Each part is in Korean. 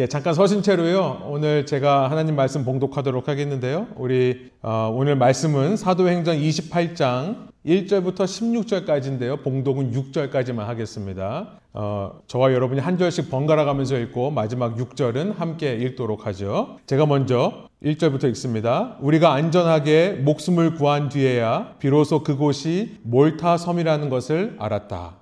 잠깐 서신 채로요. 오늘 제가 하나님 말씀 봉독하도록 하겠는데요. 우리 오늘 말씀은 사도행전 28장 1절부터 16절까지인데요. 봉독은 6절까지만 하겠습니다. 저와 여러분이 한 절씩 번갈아 가면서 읽고 마지막 6절은 함께 읽도록 하죠. 제가 먼저 1절부터 읽습니다. 우리가 안전하게 목숨을 구한 뒤에야 비로소 그곳이 몰타 섬이라는 것을 알았다.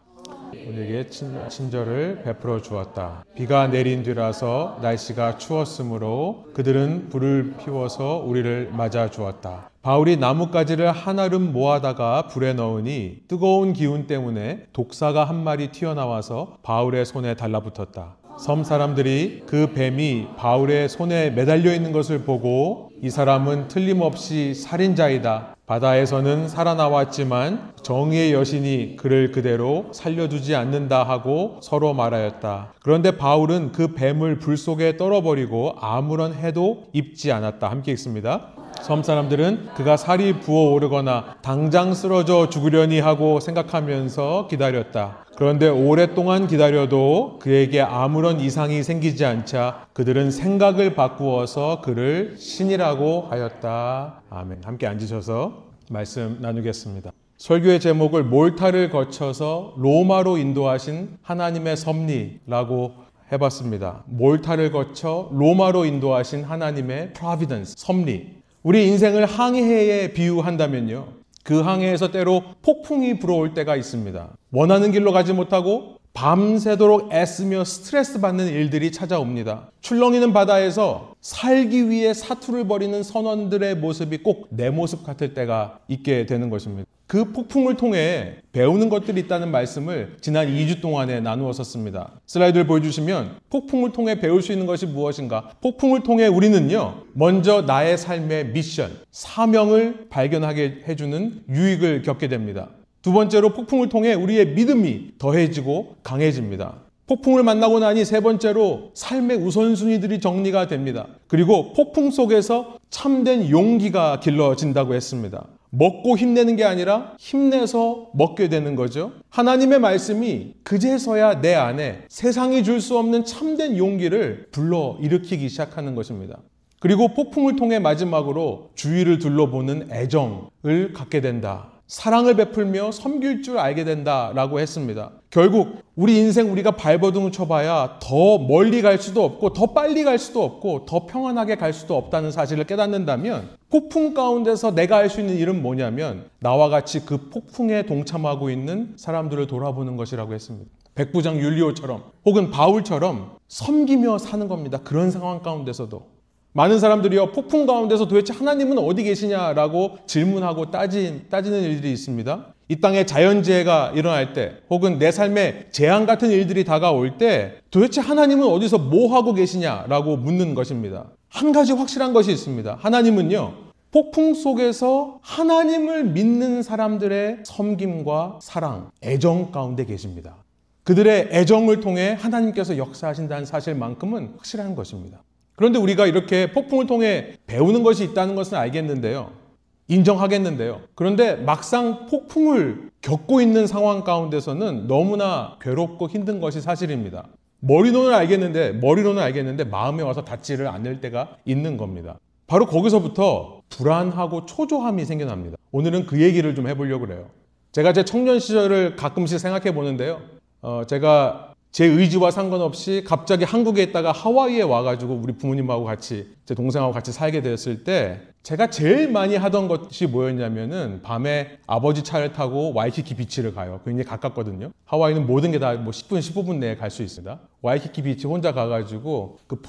우리에게 친절을 베풀어 주었다. 비가 내린 뒤라서 날씨가 추웠으므로 그들은 불을 피워서 우리를 맞아 주었다. 바울이 나뭇가지를 한아름 모아다가 불에 넣으니 뜨거운 기운 때문에 독사가 한 마리 튀어나와서 바울의 손에 달라붙었다. 섬 사람들이 그 뱀이 바울의 손에 매달려 있는 것을 보고 이 사람은 틀림없이 살인자이다. 바다에서는 살아나왔지만 정의의 여신이 그를 그대로 살려두지 않는다 하고 서로 말하였다. 그런데 바울은 그 뱀을 불 속에 떨어버리고 아무런 해도 입지 않았다. 함께 읽습니다. 섬 사람들은 그가 살이 부어오르거나 당장 쓰러져 죽으려니 하고 생각하면서 기다렸다. 그런데 오랫동안 기다려도 그에게 아무런 이상이 생기지 않자 그들은 생각을 바꾸어서 그를 신이라고 하였다. 아멘. 함께 앉으셔서 말씀 나누겠습니다. 설교의 제목을 몰타를 거쳐서 로마로 인도하신 하나님의 섭리라고 해봤습니다. 몰타를 거쳐 로마로 인도하신 하나님의 providence, 섭리. 우리 인생을 항해에 비유한다면요. 그 항해에서 때로 폭풍이 불어올 때가 있습니다. 원하는 길로 가지 못하고 밤새도록 애쓰며 스트레스 받는 일들이 찾아옵니다. 출렁이는 바다에서 살기 위해 사투를 벌이는 선원들의 모습이 꼭 내 모습 같을 때가 있게 되는 것입니다. 그 폭풍을 통해 배우는 것들이 있다는 말씀을 지난 2주 동안에 나누었었습니다. 슬라이드를 보여주시면 폭풍을 통해 배울 수 있는 것이 무엇인가? 폭풍을 통해 우리는요, 먼저 나의 삶의 미션, 사명을 발견하게 해주는 유익을 겪게 됩니다. 두 번째로 폭풍을 통해 우리의 믿음이 더해지고 강해집니다. 폭풍을 만나고 나니 세 번째로 삶의 우선순위들이 정리가 됩니다. 그리고 폭풍 속에서 참된 용기가 길러진다고 했습니다. 먹고 힘내는 게 아니라 힘내서 먹게 되는 거죠. 하나님의 말씀이 그제서야 내 안에 세상이 줄 수 없는 참된 용기를 불러일으키기 시작하는 것입니다. 그리고 폭풍을 통해 마지막으로 주위를 둘러보는 애정을 갖게 된다. 사랑을 베풀며 섬길 줄 알게 된다라고 했습니다. 결국 우리 인생 우리가 발버둥을 쳐봐야 더 멀리 갈 수도 없고 더 빨리 갈 수도 없고 더 평안하게 갈 수도 없다는 사실을 깨닫는다면 폭풍 가운데서 내가 할 수 있는 일은 뭐냐면 나와 같이 그 폭풍에 동참하고 있는 사람들을 돌아보는 것이라고 했습니다. 백부장 율리오처럼 혹은 바울처럼 섬기며 사는 겁니다. 그런 상황 가운데서도. 많은 사람들이요, 폭풍 가운데서 도대체 하나님은 어디 계시냐라고 질문하고 따지는 일들이 있습니다. 이 땅에 자연재해가 일어날 때 혹은 내 삶에 재앙 같은 일들이 다가올 때 도대체 하나님은 어디서 뭐 하고 계시냐라고 묻는 것입니다. 한 가지 확실한 것이 있습니다. 하나님은요, 폭풍 속에서 하나님을 믿는 사람들의 섬김과 사랑, 애정 가운데 계십니다. 그들의 애정을 통해 하나님께서 역사하신다는 사실만큼은 확실한 것입니다. 그런데 우리가 이렇게 폭풍을 통해 배우는 것이 있다는 것은 알겠는데요. 인정하겠는데요. 그런데 막상 폭풍을 겪고 있는 상황 가운데서는 너무나 괴롭고 힘든 것이 사실입니다. 머리로는 알겠는데 마음에 와서 닿지를 않을 때가 있는 겁니다. 바로 거기서부터 불안하고 초조함이 생겨납니다. 오늘은 그 얘기를 좀 해보려고 그래요. 제가 제 청년 시절을 가끔씩 생각해 보는데요. 제가 제 의지와 상관없이 갑자기 한국에 있다가 하와이에 와가지고 우리 부모님하고 같이 제 동생하고 같이 살게 되었을 때 제가 제일 많이 하던 것이 뭐였냐면은 밤에 아버지 차를 타고 와이키키 비치를 가요. 굉장히 가깝거든요. 하와이는 모든 게 다 뭐 10분, 15분 내에 갈 수 있습니다. 와이키키 비치 혼자 가가지고 그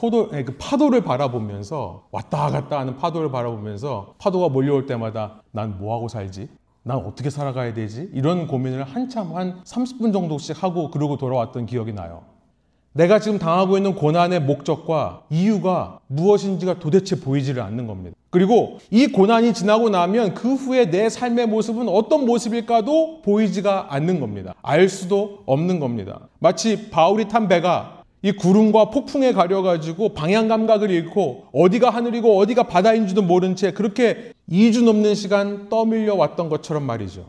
파도를 바라보면서 왔다 갔다 하는 파도를 바라보면서 파도가 몰려올 때마다 난 뭐하고 살지? 난 어떻게 살아가야 되지? 이런 고민을 한참 한 30분 정도씩 하고 그러고 돌아왔던 기억이 나요. 내가 지금 당하고 있는 고난의 목적과 이유가 무엇인지가 도대체 보이지를 않는 겁니다. 그리고 이 고난이 지나고 나면 그 후에 내 삶의 모습은 어떤 모습일까도 보이지가 않는 겁니다. 알 수도 없는 겁니다. 마치 바울이 탄 배가 이 구름과 폭풍에 가려가지고 방향 감각을 잃고 어디가 하늘이고 어디가 바다인지도 모른 채 그렇게 2주 넘는 시간 떠밀려 왔던 것처럼 말이죠.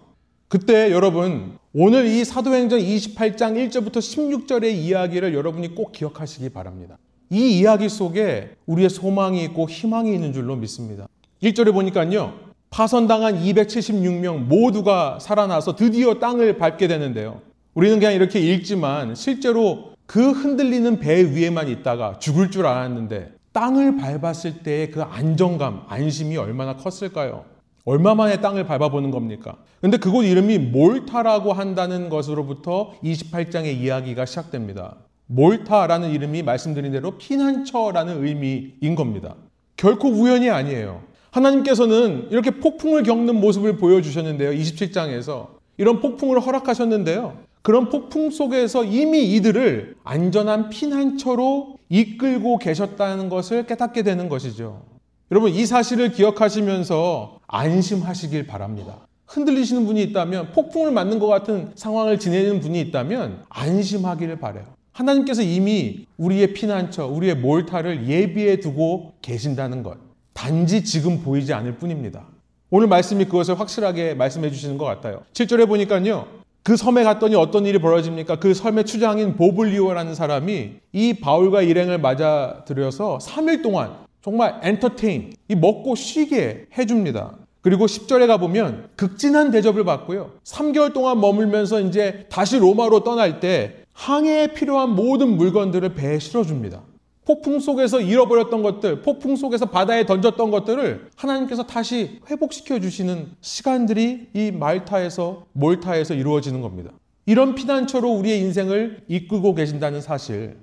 그때 여러분, 오늘 이 사도행전 28장 1절부터 16절의 이야기를 여러분이 꼭 기억하시기 바랍니다. 이 이야기 속에 우리의 소망이 있고 희망이 있는 줄로 믿습니다. 1절에 보니까요, 파선당한 276명 모두가 살아나서 드디어 땅을 밟게 되는데요. 우리는 그냥 이렇게 읽지만 실제로 그 흔들리는 배 위에만 있다가 죽을 줄 알았는데 땅을 밟았을 때의 그 안정감, 안심이 얼마나 컸을까요? 얼마 만에 땅을 밟아보는 겁니까? 근데 그곳 이름이 몰타라고 한다는 것으로부터 28장의 이야기가 시작됩니다. 몰타라는 이름이 말씀드린 대로 피난처라는 의미인 겁니다. 결코 우연이 아니에요. 하나님께서는 이렇게 폭풍을 겪는 모습을 보여주셨는데요. 27장에서 이런 폭풍을 허락하셨는데요. 그런 폭풍 속에서 이미 이들을 안전한 피난처로 이끌고 계셨다는 것을 깨닫게 되는 것이죠. 여러분, 이 사실을 기억하시면서 안심하시길 바랍니다. 흔들리시는 분이 있다면, 폭풍을 맞는 것 같은 상황을 지내는 분이 있다면 안심하기를 바라요. 하나님께서 이미 우리의 피난처, 우리의 몰타를 예비해 두고 계신다는 것. 단지 지금 보이지 않을 뿐입니다. 오늘 말씀이 그것을 확실하게 말씀해 주시는 것 같아요. 7절에 보니까요, 그 섬에 갔더니 어떤 일이 벌어집니까? 그 섬의 추장인 보블리오라는 사람이 이 바울과 일행을 맞아들여서 3일 동안 정말 엔터테인, 이 먹고 쉬게 해줍니다. 그리고 10절에 가보면 극진한 대접을 받고요. 3개월 동안 머물면서 이제 다시 로마로 떠날 때 항해에 필요한 모든 물건들을 배에 실어줍니다. 폭풍 속에서 잃어버렸던 것들, 폭풍 속에서 바다에 던졌던 것들을 하나님께서 다시 회복시켜 주시는 시간들이 이 몰타에서 이루어지는 겁니다. 이런 피난처로 우리의 인생을 이끌고 계신다는 사실.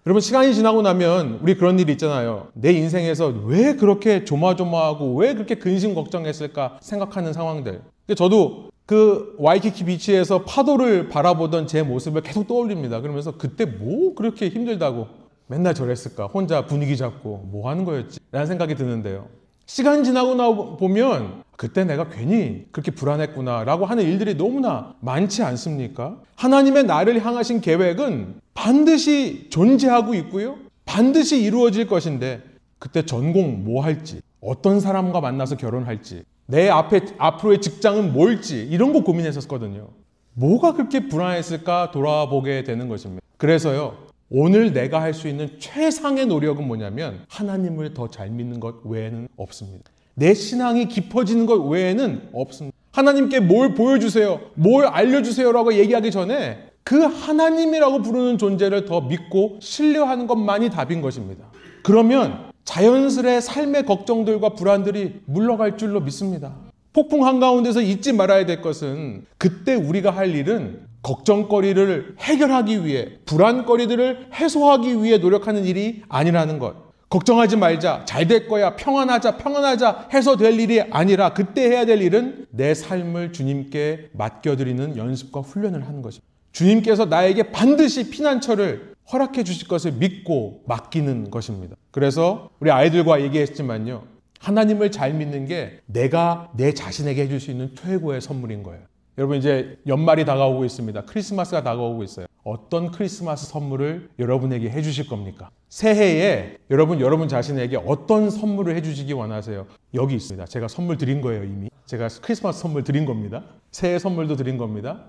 여러분, 시간이 지나고 나면 우리 그런 일이 있잖아요. 내 인생에서 왜 그렇게 조마조마하고 왜 그렇게 근심 걱정했을까 생각하는 상황들. 저도 그 와이키키 비치에서 파도를 바라보던 제 모습을 계속 떠올립니다. 그러면서 그때 뭐 그렇게 힘들다고 맨날 저랬을까? 혼자 분위기 잡고 뭐 하는 거였지? 라는 생각이 드는데요. 시간이 지나고 보면 그때 내가 괜히 그렇게 불안했구나 라고 하는 일들이 너무나 많지 않습니까? 하나님의 나를 향하신 계획은 반드시 존재하고 있고요. 반드시 이루어질 것인데 그때 전공 뭐 할지, 어떤 사람과 만나서 결혼할지, 내 앞으로의 직장은 뭘지 이런 거 고민했었거든요. 뭐가 그렇게 불안했을까 돌아보게 되는 것입니다. 그래서요. 오늘 내가 할 수 있는 최상의 노력은 뭐냐면 하나님을 더 잘 믿는 것 외에는 없습니다. 내 신앙이 깊어지는 것 외에는 없습니다. 하나님께 뭘 보여주세요, 뭘 알려주세요라고 얘기하기 전에 그 하나님이라고 부르는 존재를 더 믿고 신뢰하는 것만이 답인 것입니다. 그러면 자연스레 삶의 걱정들과 불안들이 물러갈 줄로 믿습니다. 폭풍 한가운데서 잊지 말아야 될 것은 그때 우리가 할 일은 걱정거리를 해결하기 위해, 불안거리들을 해소하기 위해 노력하는 일이 아니라는 것. 걱정하지 말자, 잘 될 거야, 평안하자 해서 될 일이 아니라 그때 해야 될 일은 내 삶을 주님께 맡겨드리는 연습과 훈련을 하는 것입니다. 주님께서 나에게 반드시 피난처를 허락해 주실 것을 믿고 맡기는 것입니다. 그래서 우리 아이들과 얘기했지만요. 하나님을 잘 믿는 게 내가 내 자신에게 해줄 수 있는 최고의 선물인 거예요. 여러분, 이제 연말이 다가오고 있습니다. 크리스마스가 다가오고 있어요. 어떤 크리스마스 선물을 여러분에게 해주실 겁니까? 새해에 여러분 자신에게 어떤 선물을 해주시기 원하세요? 여기 있습니다. 제가 선물 드린 거예요, 이미. 제가 크리스마스 선물 드린 겁니다. 새해 선물도 드린 겁니다.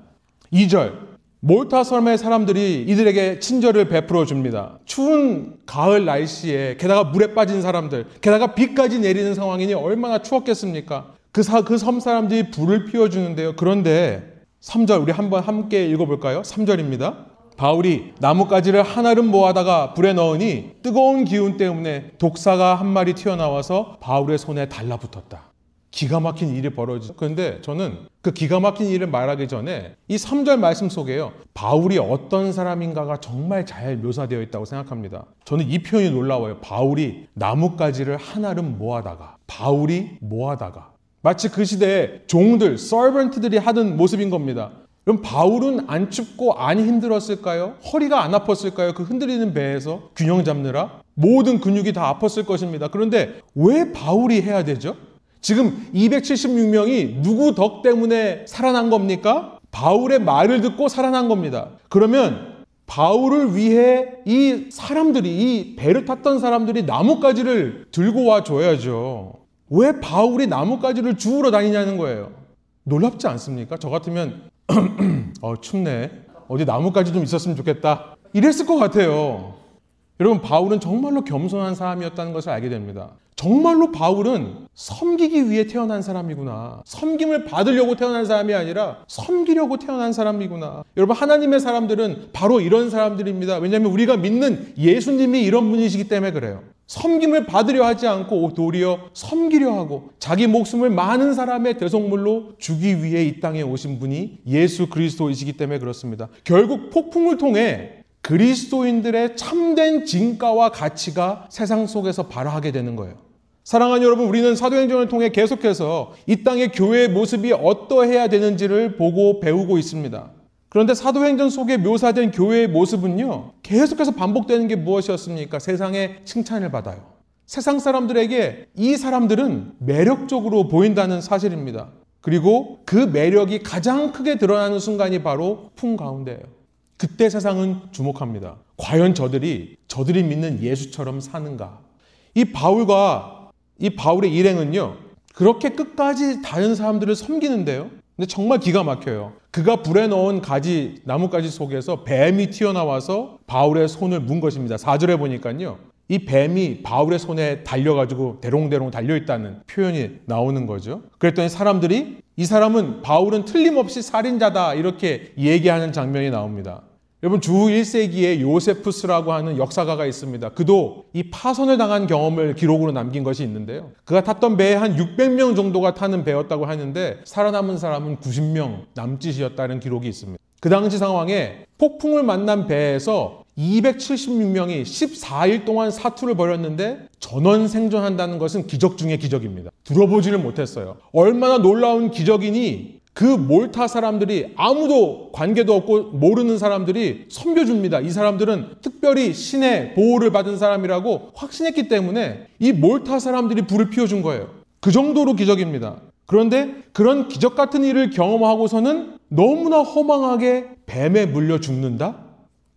2절, 몰타 섬의 사람들이 이들에게 친절을 베풀어 줍니다. 추운 가을 날씨에 게다가 물에 빠진 사람들, 게다가 비까지 내리는 상황이니 얼마나 추웠겠습니까? 그 섬 사람들이 불을 피워주는데요. 그런데 3절 우리 한번 함께 읽어볼까요? 3절입니다. 바울이 나뭇가지를 한아름 모아다가 불에 넣으니 뜨거운 기운 때문에 독사가 한 마리 튀어나와서 바울의 손에 달라붙었다. 기가 막힌 일이 벌어지죠. 그런데 저는 그 기가 막힌 일을 말하기 전에 이 3절 말씀 속에요. 바울이 어떤 사람인가가 정말 잘 묘사되어 있다고 생각합니다. 저는 이 표현이 놀라워요. 바울이 나뭇가지를 한아름 모아다가. 마치 그 시대에 종들, 서번트들이 하던 모습인 겁니다. 그럼 바울은 안 춥고 안 힘들었을까요? 허리가 안 아팠을까요? 그 흔들리는 배에서 균형 잡느라 모든 근육이 다 아팠을 것입니다. 그런데 왜 바울이 해야 되죠? 지금 276명이 누구 덕 때문에 살아난 겁니까? 바울의 말을 듣고 살아난 겁니다. 그러면 바울을 위해 이 배를 탔던 사람들이 나뭇가지를 들고 와 줘야죠. 왜 바울이 나뭇가지를 주우러 다니냐는 거예요. 놀랍지 않습니까? 저 같으면 춥네. 어디 나뭇가지 좀 있었으면 좋겠다. 이랬을 것 같아요. 여러분, 바울은 정말로 겸손한 사람이었다는 것을 알게 됩니다. 정말로 바울은 섬기기 위해 태어난 사람이구나. 섬김을 받으려고 태어난 사람이 아니라 섬기려고 태어난 사람이구나. 여러분, 하나님의 사람들은 바로 이런 사람들입니다. 왜냐하면 우리가 믿는 예수님이 이런 분이시기 때문에 그래요. 섬김을 받으려 하지 않고 도리어 섬기려 하고 자기 목숨을 많은 사람의 대속물로 주기 위해 이 땅에 오신 분이 예수 그리스도이시기 때문에 그렇습니다. 결국 폭풍을 통해 그리스도인들의 참된 진가와 가치가 세상 속에서 발화하게 되는 거예요. 사랑하는 여러분, 우리는 사도행전을 통해 계속해서 이 땅의 교회의 모습이 어떠해야 되는지를 보고 배우고 있습니다. 그런데 사도행전 속에 묘사된 교회의 모습은요, 계속해서 반복되는 게 무엇이었습니까? 세상의 칭찬을 받아요. 세상 사람들에게 이 사람들은 매력적으로 보인다는 사실입니다. 그리고 그 매력이 가장 크게 드러나는 순간이 바로 풍 가운데예요. 그때 세상은 주목합니다. 과연 저들이 믿는 예수처럼 사는가? 이 바울의 일행은요, 그렇게 끝까지 다른 사람들을 섬기는데요. 근데 정말 기가 막혀요. 그가 불에 넣은 나뭇가지 속에서 뱀이 튀어나와서 바울의 손을 문 것입니다. 4절에 보니까요, 이 뱀이 바울의 손에 달려가지고 대롱대롱 달려있다는 표현이 나오는 거죠. 그랬더니 사람들이 이 사람은 바울은 틀림없이 살인자다 이렇게 얘기하는 장면이 나옵니다. 여러분, 주 1세기에 요세푸스라고 하는 역사가가 있습니다. 그도 이 파손을 당한 경험을 기록으로 남긴 것이 있는데요. 그가 탔던 배에 한 600명 정도가 타는 배였다고 하는데 살아남은 사람은 90명 남짓이었다는 기록이 있습니다. 그 당시 상황에 폭풍을 만난 배에서 276명이 14일 동안 사투를 벌였는데 전원 생존한다는 것은 기적 중의 기적입니다. 들어보지를 못했어요. 얼마나 놀라운 기적이니 그 몰타 사람들이 아무도 관계도 없고 모르는 사람들이 섬겨줍니다. 이 사람들은 특별히 신의 보호를 받은 사람이라고 확신했기 때문에 이 몰타 사람들이 불을 피워준 거예요. 그 정도로 기적입니다. 그런데 그런 기적 같은 일을 경험하고서는 너무나 허망하게 뱀에 물려 죽는다?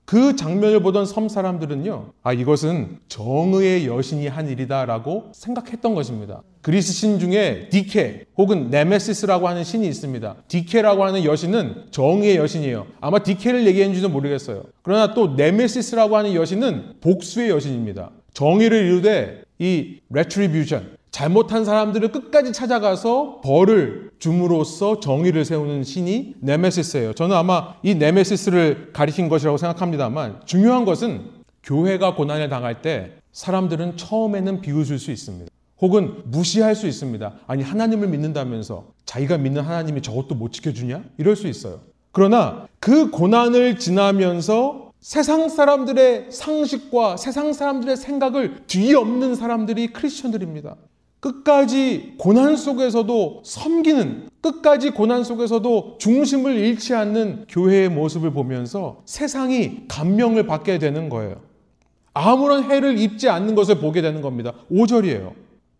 그 장면을 보던 섬 사람들은요, 이것은 정의의 여신이 한 일이다 라고 생각했던 것입니다. 그리스 신 중에 디케 혹은 네메시스라고 하는 신이 있습니다. 디케라고 하는 여신은 정의의 여신이에요. 아마 디케를 얘기했는지도 모르겠어요. 그러나 또 네메시스라고 하는 여신은 복수의 여신입니다. 정의를 이루되 이 retribution, 잘못한 사람들을 끝까지 찾아가서 벌을 줌으로써 정의를 세우는 신이 네메시스예요. 저는 아마 이 네메시스를 가리킨 것이라고 생각합니다만, 중요한 것은 교회가 고난을 당할 때 사람들은 처음에는 비웃을 수 있습니다. 혹은 무시할 수 있습니다. 아니, 하나님을 믿는다면서 자기가 믿는 하나님이 저것도 못 지켜주냐? 이럴 수 있어요. 그러나 그 고난을 지나면서 세상 사람들의 상식과 세상 사람들의 생각을 뒤엎는 사람들이 크리스천들입니다. 끝까지 고난 속에서도 섬기는, 끝까지 고난 속에서도 중심을 잃지 않는 교회의 모습을 보면서 세상이 감명을 받게 되는 거예요. 아무런 해를 입지 않는 것을 보게 되는 겁니다. 5절이에요.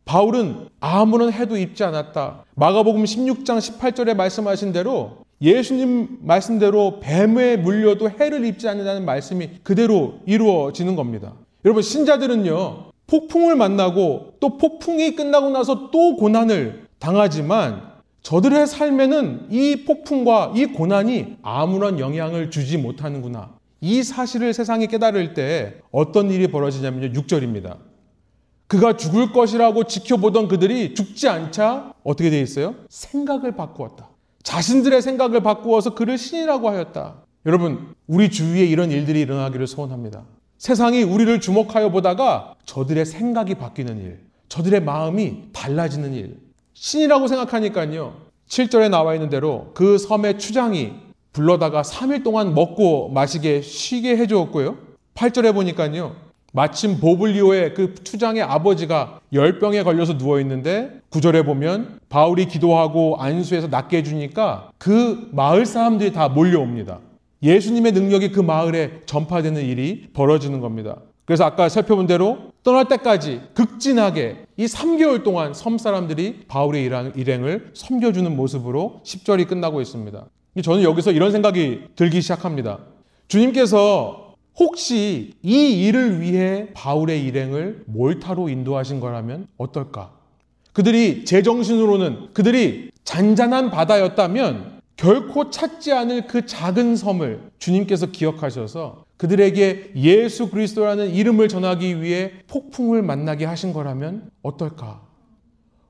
바울은 아무런 해도 입지 않았다. 마가복음 16장 18절에 말씀하신 대로, 예수님 말씀대로 뱀에 물려도 해를 입지 않는다는 말씀이 그대로 이루어지는 겁니다. 여러분, 신자들은요, 폭풍을 만나고 또 폭풍이 끝나고 나서 또 고난을 당하지만 저들의 삶에는 이 폭풍과 이 고난이 아무런 영향을 주지 못하는구나. 이 사실을 세상이 깨달을 때 어떤 일이 벌어지냐면요, 6절입니다. 그가 죽을 것이라고 지켜보던 그들이 죽지 않자 어떻게 되어 있어요? 생각을 바꾸었다. 자신들의 생각을 바꾸어서 그를 신이라고 하였다. 여러분, 우리 주위에 이런 일들이 일어나기를 소원합니다. 세상이 우리를 주목하여 보다가 저들의 생각이 바뀌는 일, 저들의 마음이 달라지는 일. 신이라고 생각하니까요, 7절에 나와 있는 대로 그 섬의 추장이 불러다가 3일 동안 먹고 마시게 쉬게 해주었고요. 8절에 보니까요, 마침 보블리오의 그 추장의 아버지가 열병에 걸려서 누워있는데 9절에 보면 바울이 기도하고 안수해서 낫게 해주니까 그 마을 사람들이 다 몰려옵니다. 예수님의 능력이 그 마을에 전파되는 일이 벌어지는 겁니다. 그래서 아까 살펴본 대로 떠날 때까지 극진하게 이 3개월 동안 섬 사람들이 바울의 일행을 섬겨주는 모습으로 10절이 끝나고 있습니다. 저는 여기서 이런 생각이 들기 시작합니다. 주님께서 혹시 이 일을 위해 바울의 일행을 몰타로 인도하신 거라면 어떨까? 그들이 제정신으로는, 그들이 잔잔한 바다였다면 결코 찾지 않을 그 작은 섬을 주님께서 기억하셔서 그들에게 예수 그리스도라는 이름을 전하기 위해 폭풍을 만나게 하신 거라면 어떨까?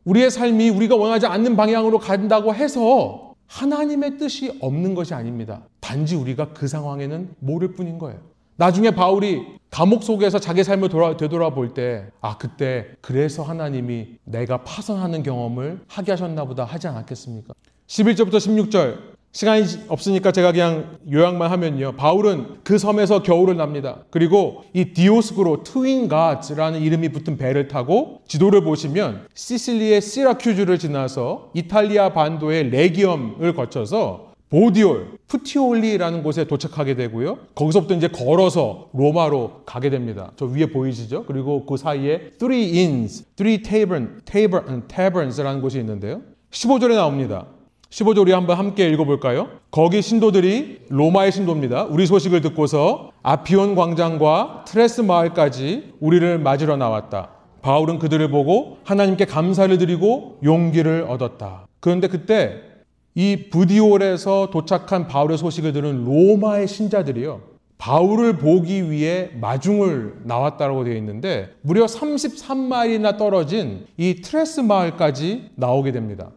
우리의 삶이 우리가 원하지 않는 방향으로 간다고 해서 하나님의 뜻이 없는 것이 아닙니다. 단지 우리가 그 상황에는 모를 뿐인 거예요. 나중에 바울이 감옥 속에서 자기 삶을 되돌아볼 때 그때 그래서 하나님이 내가 파선하는 경험을 하게 하셨나 보다 하지 않았겠습니까? 11절부터 16절 시간이 없으니까 제가 그냥 요약만 하면요. 바울은 그 섬에서 겨울을 납니다. 그리고 이 디오스그로 트윈 가즈라는 이름이 붙은 배를 타고 지도를 보시면 시실리의 시라큐즈를 지나서 이탈리아 반도의 레기엄을 거쳐서 보디올, 푸티올리라는 곳에 도착하게 되고요. 거기서부터 이제 걸어서 로마로 가게 됩니다. 저 위에 보이시죠? 그리고 그 사이에 Three Inns, Taverns라는 곳이 있는데요. 15절에 나옵니다. 15절 우리 한번 함께 읽어볼까요? 거기 신도들이 로마의 신도입니다. 우리 소식을 듣고서 아피온 광장과 트레스 마을까지 우리를 맞으러 나왔다. 바울은 그들을 보고 하나님께 감사를 드리고 용기를 얻었다. 그런데 그때 이 부디올에서 도착한 바울의 소식을 들은 로마의 신자들이요. 바울을 보기 위해 마중을 나왔다고 되어 있는데 무려 33마일이나 떨어진 이 트레스 마을까지 나오게 됩니다.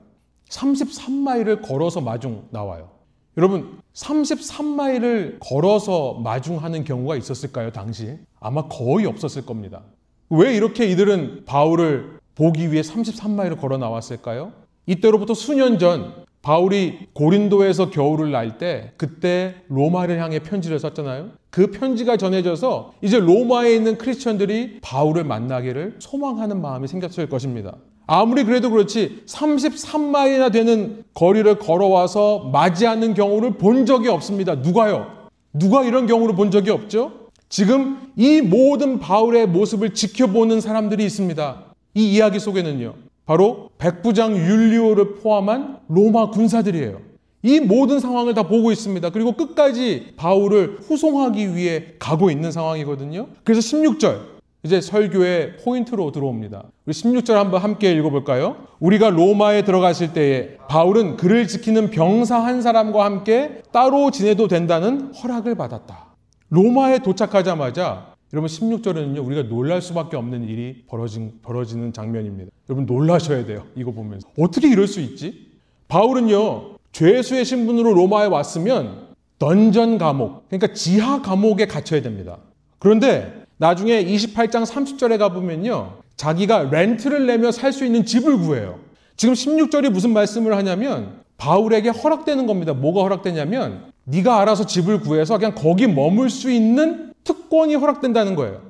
33마일을 걸어서 마중 나와요. 여러분 33마일을 걸어서 마중하는 경우가 있었을까요? 당시에? 아마 거의 없었을 겁니다. 왜 이렇게 이들은 바울을 보기 위해 33마일을 걸어 나왔을까요? 이때로부터 수년 전 바울이 고린도에서 겨울을 날 때 그때 로마를 향해 편지를 썼잖아요. 그 편지가 전해져서 이제 로마에 있는 크리스천들이 바울을 만나기를 소망하는 마음이 생겼을 것입니다. 아무리 그래도 그렇지 33마일이나 되는 거리를 걸어와서 맞이하는 경우를 본 적이 없습니다. 누가요? 누가 이런 경우를 본 적이 없죠? 지금 이 모든 바울의 모습을 지켜보는 사람들이 있습니다. 이 이야기 속에는요. 바로 백부장 율리오를 포함한 로마 군사들이에요. 이 모든 상황을 다 보고 있습니다. 그리고 끝까지 바울을 후송하기 위해 가고 있는 상황이거든요. 그래서 16절 이제 설교의 포인트로 들어옵니다. 우리 16절 한번 함께 읽어볼까요? 우리가 로마에 들어갔을 때에 바울은 그를 지키는 병사 한 사람과 함께 따로 지내도 된다는 허락을 받았다. 로마에 도착하자마자 여러분 16절에는요 우리가 놀랄 수밖에 없는 일이 벌어지는 장면입니다. 여러분 놀라셔야 돼요. 이거 보면서 어떻게 이럴 수 있지? 바울은요 죄수의 신분으로 로마에 왔으면 던전 감옥, 그러니까 지하 감옥에 갇혀야 됩니다. 그런데 나중에 28장 30절에 가보면요 자기가 렌트를 내며 살 수 있는 집을 구해요. 지금 16절이 무슨 말씀을 하냐면 바울에게 허락되는 겁니다. 뭐가 허락되냐면 네가 알아서 집을 구해서 그냥 거기 머물 수 있는 특권이 허락된다는 거예요.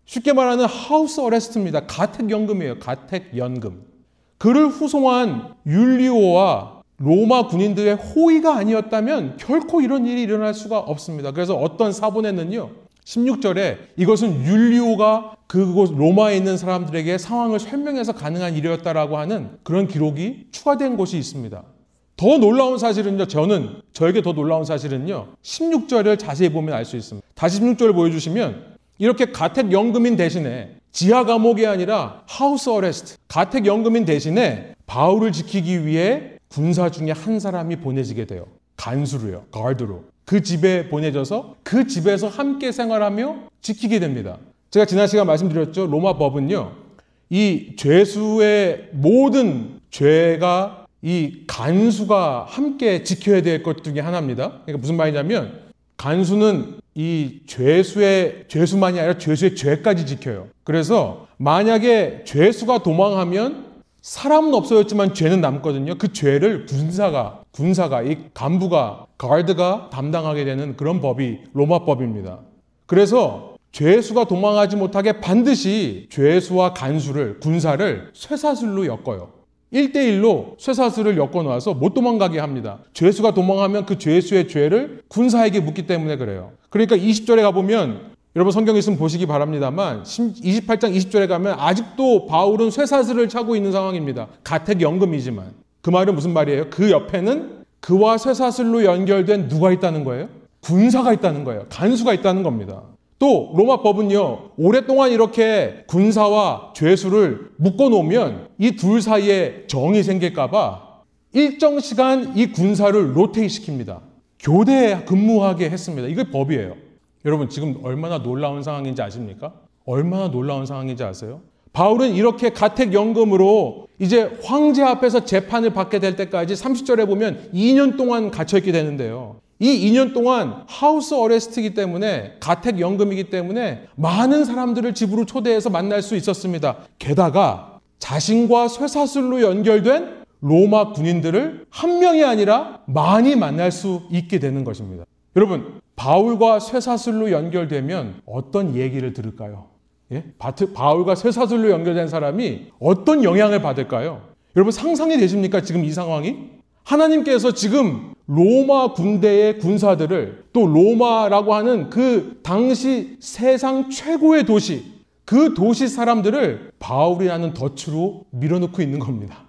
쉽게 말하는 하우스 어레스트입니다. 가택연금이에요. 가택연금. 그를 후송한 율리오와 로마 군인들의 호의가 아니었다면 결코 이런 일이 일어날 수가 없습니다. 그래서 어떤 사본에는요 16절에 이것은 율리오가 그곳 로마에 있는 사람들에게 상황을 설명해서 가능한 일이었다라고 하는 그런 기록이 추가된 곳이 있습니다. 더 놀라운 사실은요, 저에게 더 놀라운 사실은요, 16절을 자세히 보면 알 수 있습니다. 다시 16절을 보여주시면, 이렇게 가택연금인 대신에, 지하 감옥이 아니라 하우스 어레스트, 가택연금인 대신에 바울을 지키기 위해 군사 중에 한 사람이 보내지게 돼요. 간수로요, 가드로. 그 집에 보내져서 그 집에서 함께 생활하며 지키게 됩니다. 제가 지난 시간 말씀드렸죠. 로마 법은요, 이 죄수의 모든 죄가 이 간수가 함께 지켜야 될 것 중에 하나입니다. 그러니까 무슨 말이냐면 간수는 이 죄수만이 아니라 죄수의 죄까지 지켜요. 그래서 만약에 죄수가 도망하면 사람은 없어졌지만 죄는 남거든요. 그 죄를 군사가 이 간부가 가드가 담당하게 되는 그런 법이 로마법입니다. 그래서 죄수가 도망하지 못하게 반드시 죄수와 간수를 군사를 쇠사슬로 엮어요. 1대1로 쇠사슬을 엮어놔서 못 도망가게 합니다. 죄수가 도망하면 그 죄수의 죄를 군사에게 묻기 때문에 그래요. 그러니까 20절에 가보면 여러분 성경 있으면 보시기 바랍니다만 28장 20절에 가면 아직도 바울은 쇠사슬을 차고 있는 상황입니다. 가택연금이지만. 그 말은 무슨 말이에요? 그 옆에는 그와 쇠사슬로 연결된 누가 있다는 거예요? 군사가 있다는 거예요. 간수가 있다는 겁니다. 또 로마 법은요 오랫동안 이렇게 군사와 죄수를 묶어놓으면 이 둘 사이에 정이 생길까 봐 일정 시간 이 군사를 로테이트 시킵니다. 교대 근무하게 했습니다. 이게 법이에요. 여러분 지금 얼마나 놀라운 상황인지 아십니까? 얼마나 놀라운 상황인지 아세요? 바울은 이렇게 가택연금으로 이제 황제 앞에서 재판을 받게 될 때까지 30절에 보면 2년 동안 갇혀있게 되는데요. 이 2년 동안 하우스 어레스트이기 때문에 가택연금이기 때문에 많은 사람들을 집으로 초대해서 만날 수 있었습니다. 게다가 자신과 쇠사슬로 연결된 로마 군인들을 한 명이 아니라 많이 만날 수 있게 되는 것입니다. 여러분, 바울과 쇠사슬로 연결되면 어떤 얘기를 들을까요? 예? 바울과 쇠사슬로 연결된 사람이 어떤 영향을 받을까요? 여러분 상상이 되십니까? 지금 이 상황이? 하나님께서 지금 로마 군대의 군사들을 또 로마라고 하는 그 당시 세상 최고의 도시, 그 도시 사람들을 바울이라는 덫으로 밀어넣고 있는 겁니다.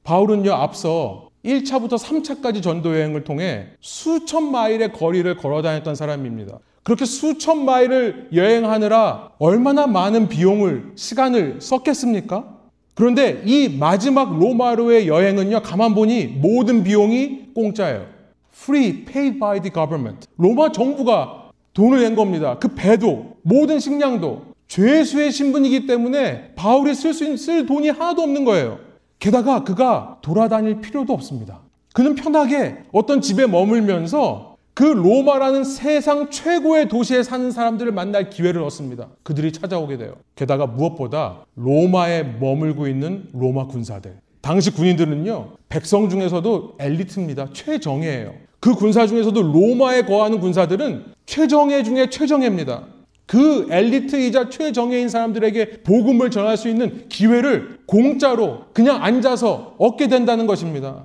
바울은요, 앞서 1차부터 3차까지 전도 여행을 통해 수천 마일의 거리를 걸어 다녔던 사람입니다. 그렇게 수천 마일을 여행하느라 얼마나 많은 비용을, 시간을 썼겠습니까? 그런데 이 마지막 로마로의 여행은요, 가만 보니 모든 비용이 공짜예요. Free, paid by the government. 로마 정부가 돈을 낸 겁니다. 그 배도, 모든 식량도 죄수의 신분이기 때문에 바울이 쓸 돈이 하나도 없는 거예요. 게다가 그가 돌아다닐 필요도 없습니다. 그는 편하게 어떤 집에 머물면서 그 로마라는 세상 최고의 도시에 사는 사람들을 만날 기회를 얻습니다. 그들이 찾아오게 돼요. 게다가 무엇보다 로마에 머물고 있는 로마 군사들. 당시 군인들은요, 백성 중에서도 엘리트입니다. 최정예예요. 그 군사 중에서도 로마에 거하는 군사들은 최정예 중에 최정예입니다. 그 엘리트이자 최정예인 사람들에게 복음을 전할 수 있는 기회를 공짜로 그냥 앉아서 얻게 된다는 것입니다.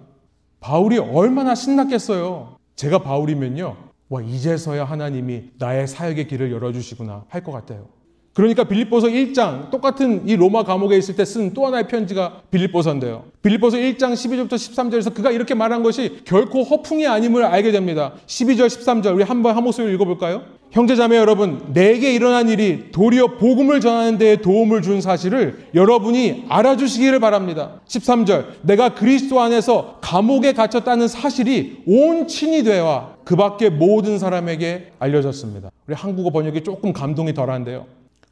바울이 얼마나 신났겠어요. 제가 바울이면요, 와, 이제서야 하나님이 나의 사역의 길을 열어주시구나 할 것 같아요. 그러니까 빌립보서 1장, 똑같은 이 로마 감옥에 있을 때 쓴 또 하나의 편지가 빌립보서인데요. 빌립보서 1장 12절부터 13절에서 그가 이렇게 말한 것이 결코 허풍이 아님을 알게 됩니다. 12절, 13절 우리 한번 한 목소리로 읽어볼까요? 형제자매 여러분, 내게 일어난 일이 도리어 복음을 전하는 데에 도움을 준 사실을 여러분이 알아주시기를 바랍니다. 13절, 내가 그리스도 안에서 감옥에 갇혔다는 사실이 온 친히 되와 그 밖에 모든 사람에게 알려졌습니다. 우리 한국어 번역이 조금 감동이 덜한데요.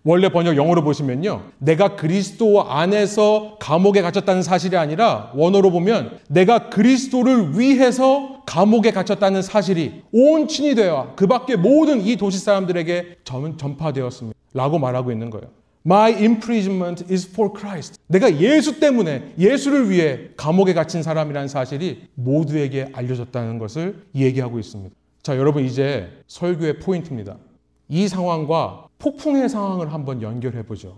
원래 번역 영어로 보시면요, 내가 그리스도 안에서 감옥에 갇혔다는 사실이 아니라 원어로 보면 내가 그리스도를 위해서 감옥에 갇혔다는 사실이 온 친히 되어 그 밖에 모든 이 도시 사람들에게 전파되었습니다 라고 말하고 있는 거예요. My imprisonment is for Christ. 내가 예수 때문에, 예수를 위해 감옥에 갇힌 사람이라는 사실이 모두에게 알려졌다는 것을 얘기하고 있습니다. 자, 여러분, 이제 설교의 포인트입니다. 이 상황과 폭풍의 상황을 한번 연결해 보죠.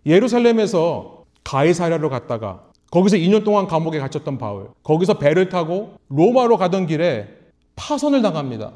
예루살렘에서 가이사랴로 갔다가 거기서 2년 동안 감옥에 갇혔던 바울, 거기서 배를 타고 로마로 가던 길에 파선을 당합니다.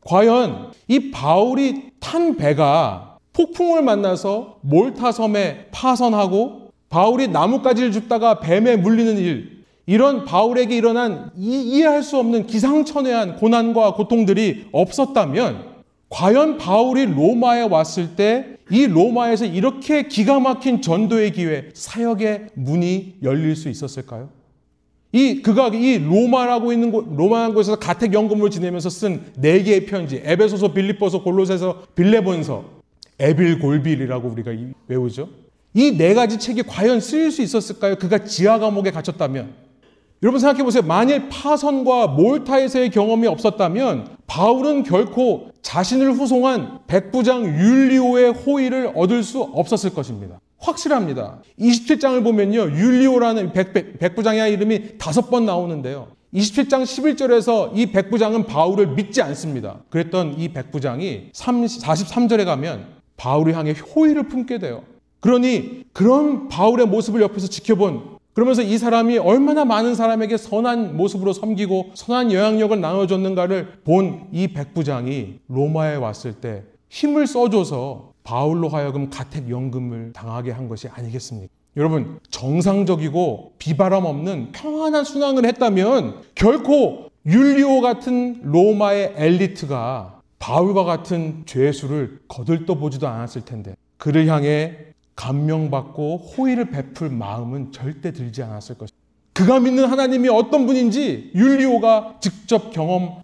과연 이 바울이 탄 배가 폭풍을 만나서 몰타 섬에 파선하고 바울이 나뭇가지를 줍다가 뱀에 물리는 일, 이런 바울에게 일어난 이해할 수 없는 기상천외한 고난과 고통들이 없었다면 과연 바울이 로마에 왔을 때 이 로마에서 이렇게 기가 막힌 전도의 기회, 사역의 문이 열릴 수 있었을까요? 그가 이 로마라고 있는 로마한 곳에서 가택연금을 지내면서 쓴 4개의 편지, 에베소서, 빌립보서, 골로새서, 빌레본서, 에빌골빌이라고 우리가 외우죠. 이 4가지 책이 과연 쓰일 수 있었을까요? 그가 지하 감옥에 갇혔다면. 여러분 생각해 보세요. 만일 파선과 몰타에서의 경험이 없었다면 바울은 결코 자신을 후송한 백부장 율리오의 호의를 얻을 수 없었을 것입니다. 확실합니다. 27장을 보면요, 율리오라는 백부장의 이름이 5번 나오는데요, 27장 11절에서 이 백부장은 바울을 믿지 않습니다. 그랬던 이 백부장이 43절에 가면 바울을 향해 호의를 품게 돼요. 그러니 그런 바울의 모습을 옆에서 지켜본, 그러면서 이 사람이 얼마나 많은 사람에게 선한 모습으로 섬기고 선한 영향력을 나눠줬는가를 본 이 백부장이 로마에 왔을 때 힘을 써줘서 바울로 하여금 가택연금을 당하게 한 것이 아니겠습니까? 여러분, 정상적이고 비바람 없는 평안한 순항을 했다면 결코 율리오 같은 로마의 엘리트가 바울과 같은 죄수를 거들떠보지도 않았을 텐데 그를 향해 감명받고 호의를 베풀 마음은 절대 들지 않았을 것입니다. 그가 믿는 하나님이 어떤 분인지 율리오가 직접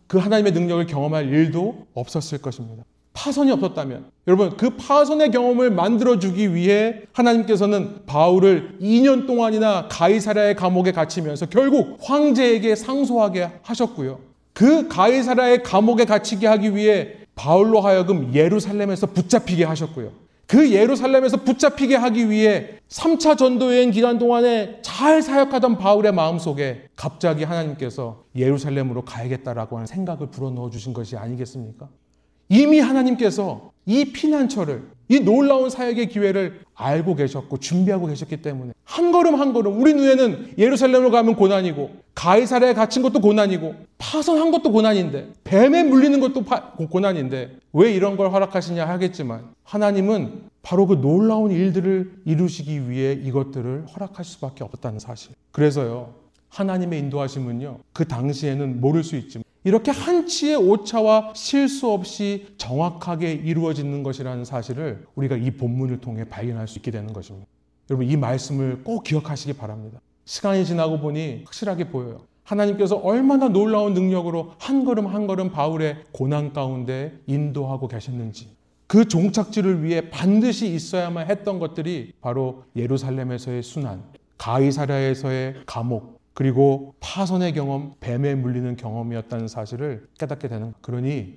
그 하나님의 능력을 경험할 일도 없었을 것입니다. 파선이 없었다면, 여러분 그 파선의 경험을 만들어주기 위해 하나님께서는 바울을 2년 동안이나 가이사랴의 감옥에 갇히면서 결국 황제에게 상소하게 하셨고요. 그 가이사랴의 감옥에 갇히게 하기 위해 바울로 하여금 예루살렘에서 붙잡히게 하셨고요. 그 예루살렘에서 붙잡히게 하기 위해 3차 전도여행 기간 동안에 잘 사역하던 바울의 마음속에 갑자기 하나님께서 예루살렘으로 가야겠다라고 하는 생각을 불어넣어 주신 것이 아니겠습니까? 이미 하나님께서 이 피난처를, 이 놀라운 사역의 기회를 알고 계셨고 준비하고 계셨기 때문에 한 걸음 한 걸음, 우리 눈에는 예루살렘으로 가면 고난이고 가이사랴에 갇힌 것도 고난이고 파선한 것도 고난인데 뱀에 물리는 것도 고난인데 왜 이런 걸 허락하시냐 하겠지만, 하나님은 바로 그 놀라운 일들을 이루시기 위해 이것들을 허락하실 수밖에 없다는 사실. 그래서요, 하나님의 인도하심은요, 그 당시에는 모를 수 있지만 이렇게 한치의 오차와 실수 없이 정확하게 이루어지는 것이라는 사실을 우리가 이 본문을 통해 발견할 수 있게 되는 것입니다. 여러분, 이 말씀을 꼭 기억하시기 바랍니다. 시간이 지나고 보니 확실하게 보여요. 하나님께서 얼마나 놀라운 능력으로 한 걸음 한 걸음 바울의 고난 가운데 인도하고 계셨는지, 그 종착지를 위해 반드시 있어야만 했던 것들이 바로 예루살렘에서의 순환, 가이사랴에서의 감옥, 그리고 파선의 경험, 뱀에 물리는 경험이었다는 사실을 깨닫게 되는 거예요. 그러니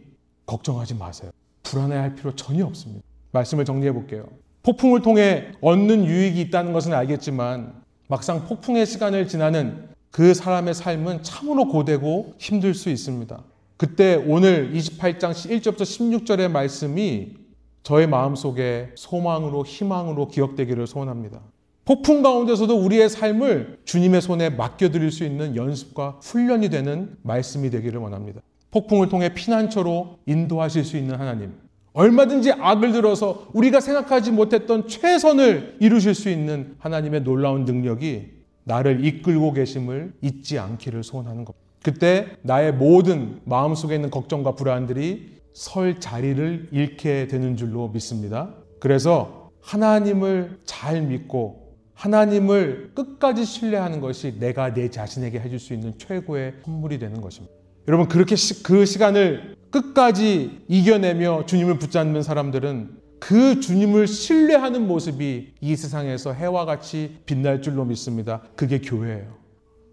걱정하지 마세요. 불안해할 필요 전혀 없습니다. 말씀을 정리해 볼게요. 폭풍을 통해 얻는 유익이 있다는 것은 알겠지만 막상 폭풍의 시간을 지나는 그 사람의 삶은 참으로 고되고 힘들 수 있습니다. 그때 오늘 28장 1절부터 16절의 말씀이 저의 마음속에 소망으로, 희망으로 기억되기를 소원합니다. 폭풍 가운데서도 우리의 삶을 주님의 손에 맡겨드릴 수 있는 연습과 훈련이 되는 말씀이 되기를 원합니다. 폭풍을 통해 피난처로 인도하실 수 있는 하나님, 얼마든지 악을 들어서 우리가 생각하지 못했던 최선을 이루실 수 있는 하나님의 놀라운 능력이 나를 이끌고 계심을 잊지 않기를 소원하는 겁니다. 그때 나의 모든 마음속에 있는 걱정과 불안들이 설 자리를 잃게 되는 줄로 믿습니다. 그래서 하나님을 잘 믿고 하나님을 끝까지 신뢰하는 것이 내가 내 자신에게 해줄 수 있는 최고의 선물이 되는 것입니다. 여러분, 그렇게 그 시간을 끝까지 이겨내며 주님을 붙잡는 사람들은 그 주님을 신뢰하는 모습이 이 세상에서 해와 같이 빛날 줄로 믿습니다. 그게 교회예요.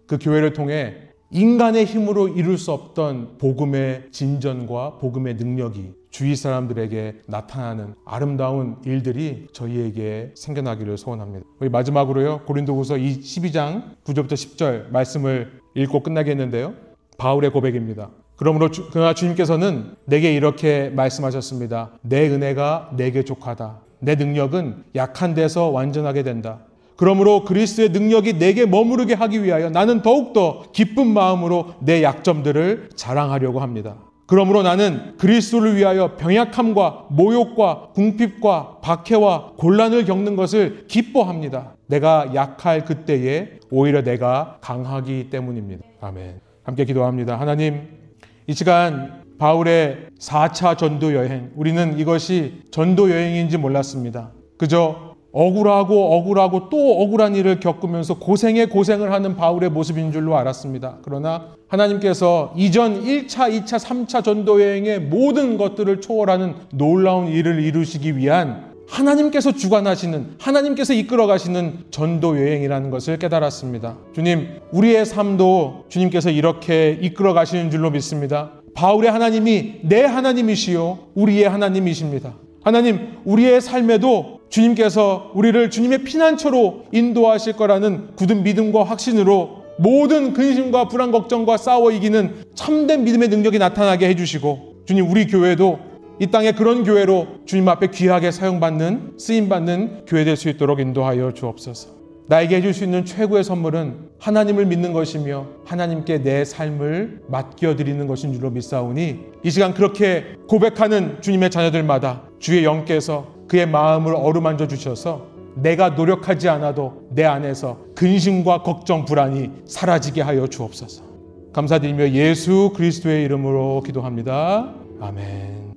그 교회를 통해 인간의 힘으로 이룰 수 없던 복음의 진전과 복음의 능력이 주위 사람들에게 나타나는 아름다운 일들이 저희에게 생겨나기를 소원합니다. 우리 마지막으로요, 고린도후서 12장 9절부터 10절 말씀을 읽고 끝나겠는데요. 바울의 고백입니다. 그러나 주님께서는 내게 이렇게 말씀하셨습니다. 내 은혜가 내게 족하다. 내 능력은 약한 데서 완전하게 된다. 그러므로 그리스도의 능력이 내게 머무르게 하기 위하여 나는 더욱더 기쁜 마음으로 내 약점들을 자랑하려고 합니다. 그러므로 나는 그리스도를 위하여 병약함과 모욕과 궁핍과 박해와 곤란을 겪는 것을 기뻐합니다. 내가 약할 그때에 오히려 내가 강하기 때문입니다. 아멘. 함께 기도합니다. 하나님, 이 시간 바울의 4차 전도 여행, 우리는 이것이 전도 여행인지 몰랐습니다. 그저 억울하고 또 억울한 일을 겪으면서 고생을 하는 바울의 모습인 줄로 알았습니다. 그러나 하나님께서 이전 1차, 2차, 3차 전도 여행의 모든 것들을 초월하는 놀라운 일을 이루시기 위한 하나님께서 주관하시는, 하나님께서 이끌어 가시는 전도 여행이라는 것을 깨달았습니다. 주님, 우리의 삶도 주님께서 이렇게 이끌어 가시는 줄로 믿습니다. 바울의 하나님이 내 하나님이시요 우리의 하나님이십니다. 하나님, 우리의 삶에도 주님께서 우리를 주님의 피난처로 인도하실 거라는 굳은 믿음과 확신으로 모든 근심과 불안, 걱정과 싸워 이기는 참된 믿음의 능력이 나타나게 해주시고, 주님, 우리 교회도 이 땅에 그런 교회로 주님 앞에 귀하게 사용받는, 쓰임받는 교회 될 수 있도록 인도하여 주옵소서. 나에게 해줄 수 있는 최고의 선물은 하나님을 믿는 것이며 하나님께 내 삶을 맡겨드리는 것인 줄로 믿사오니, 이 시간 그렇게 고백하는 주님의 자녀들마다 주의 영께서 그의 마음을 어루만져 주셔서 내가 노력하지 않아도 내 안에서 근심과 걱정, 불안이 사라지게 하여 주옵소서. 감사드리며 예수 그리스도의 이름으로 기도합니다. 아멘.